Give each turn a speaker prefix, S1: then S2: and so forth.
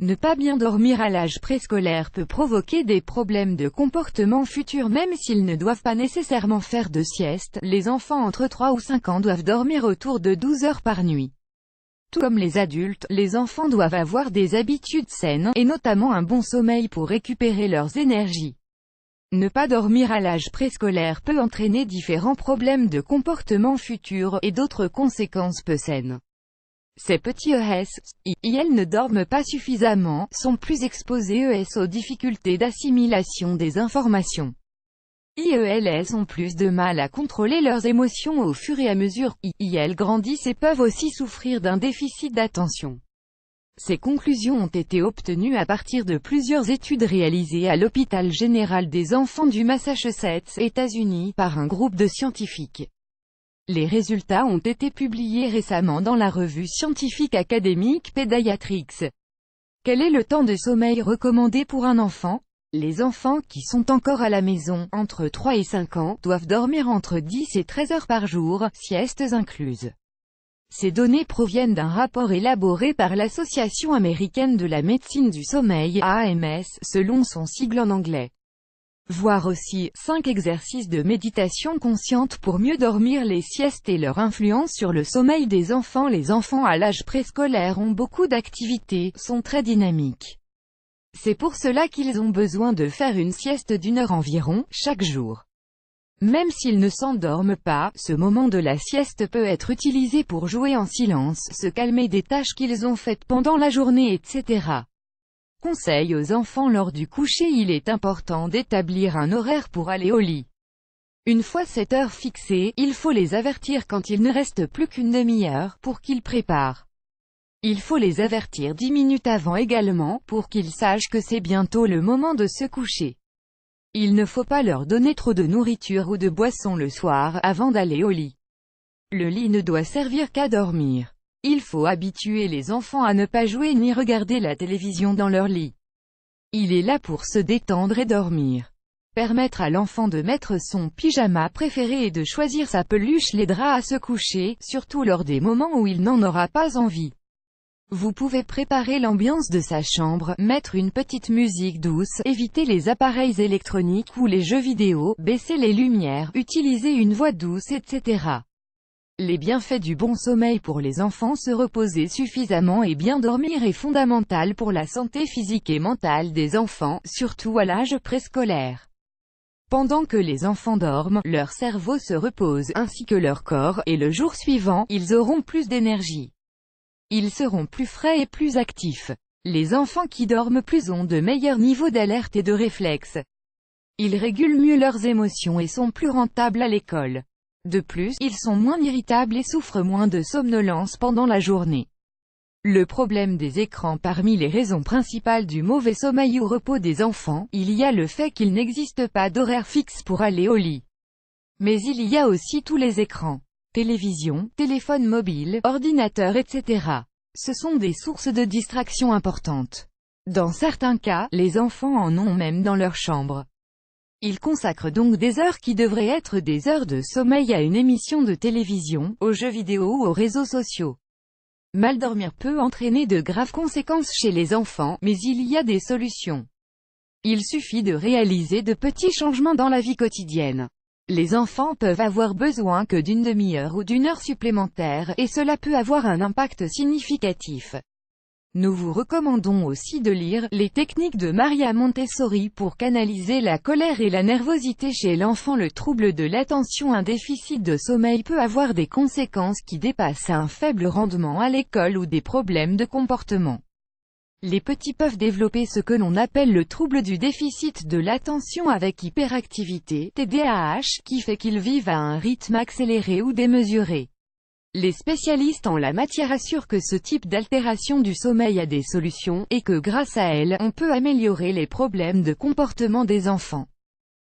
S1: Ne pas bien dormir à l'âge préscolaire peut provoquer des problèmes de comportement futurs même s'ils ne doivent pas nécessairement faire de sieste. Les enfants entre 3 ou 5 ans doivent dormir autour de 12 heures par nuit. Tout comme les adultes, les enfants doivent avoir des habitudes saines, et notamment un bon sommeil pour récupérer leurs énergies. Ne pas dormir à l'âge préscolaire peut entraîner différents problèmes de comportement futurs, et d'autres conséquences peu saines. Ces petits ES ne dorment pas suffisamment, sont plus exposés aux difficultés d'assimilation des informations. IELS ont plus de mal à contrôler leurs émotions au fur et à mesure qu'ils grandissent et peuvent aussi souffrir d'un déficit d'attention. Ces conclusions ont été obtenues à partir de plusieurs études réalisées à l'hôpital général des enfants du Massachusetts, États-Unis, par un groupe de scientifiques. Les résultats ont été publiés récemment dans la revue scientifique académique Pediatrics. Quel est le temps de sommeil recommandé pour un enfant? Les enfants qui sont encore à la maison, entre 3 et 5 ans, doivent dormir entre 10 et 13 heures par jour, siestes incluses. Ces données proviennent d'un rapport élaboré par l'Association américaine de la médecine du sommeil, AMS, selon son sigle en anglais. Voir aussi, 5 exercices de méditation consciente pour mieux dormir. Les siestes et leur influence sur le sommeil des enfants. Les enfants à l'âge préscolaire ont beaucoup d'activités, sont très dynamiques. C'est pour cela qu'ils ont besoin de faire une sieste d'1 heure environ, chaque jour. Même s'ils ne s'endorment pas, ce moment de la sieste peut être utilisé pour jouer en silence, se calmer des tâches qu'ils ont faites pendant la journée, etc. Conseil aux enfants lors du coucher. Il est important d'établir un horaire pour aller au lit. Une fois cette heure fixée, il faut les avertir quand il ne reste plus qu'une demi-heure, pour qu'ils préparent. Il faut les avertir 10 minutes avant également, pour qu'ils sachent que c'est bientôt le moment de se coucher. Il ne faut pas leur donner trop de nourriture ou de boisson le soir, avant d'aller au lit. Le lit ne doit servir qu'à dormir. Il faut habituer les enfants à ne pas jouer ni regarder la télévision dans leur lit. Il est là pour se détendre et dormir. Permettre à l'enfant de mettre son pyjama préféré et de choisir sa peluche, l'aidera à se coucher, surtout lors des moments où il n'en aura pas envie. Vous pouvez préparer l'ambiance de sa chambre, mettre une petite musique douce, éviter les appareils électroniques ou les jeux vidéo, baisser les lumières, utiliser une voix douce, etc. Les bienfaits du bon sommeil pour les enfants. Se reposer suffisamment et bien dormir est fondamental pour la santé physique et mentale des enfants, surtout à l'âge préscolaire. Pendant que les enfants dorment, leur cerveau se repose, ainsi que leur corps, et le jour suivant, ils auront plus d'énergie. Ils seront plus frais et plus actifs. Les enfants qui dorment plus ont de meilleurs niveaux d'alerte et de réflexes. Ils régulent mieux leurs émotions et sont plus rentables à l'école. De plus, ils sont moins irritables et souffrent moins de somnolence pendant la journée. Le problème des écrans. Parmi les raisons principales du mauvais sommeil ou repos des enfants, il y a le fait qu'il n'existe pas d'horaire fixe pour aller au lit. Mais il y a aussi tous les écrans. Télévision, téléphone mobile, ordinateur, etc. Ce sont des sources de distraction importantes. Dans certains cas, les enfants en ont même dans leur chambre. Ils consacrent donc des heures qui devraient être des heures de sommeil à une émission de télévision, aux jeux vidéo ou aux réseaux sociaux. Mal dormir peut entraîner de graves conséquences chez les enfants, mais il y a des solutions. Il suffit de réaliser de petits changements dans la vie quotidienne. Les enfants peuvent avoir besoin que d'une demi-heure ou d'1 heure supplémentaire, et cela peut avoir un impact significatif. Nous vous recommandons aussi de lire « Les techniques de Maria Montessori pour canaliser la colère et la nervosité chez l'enfant ». Le trouble de l'attention. Un déficit de sommeil peut avoir des conséquences qui dépassent un faible rendement à l'école ou des problèmes de comportement. Les petits peuvent développer ce que l'on appelle le trouble du déficit de l'attention avec hyperactivité, TDAH, qui fait qu'ils vivent à un rythme accéléré ou démesuré. Les spécialistes en la matière assurent que ce type d'altération du sommeil a des solutions, et que grâce à elles, on peut améliorer les problèmes de comportement des enfants.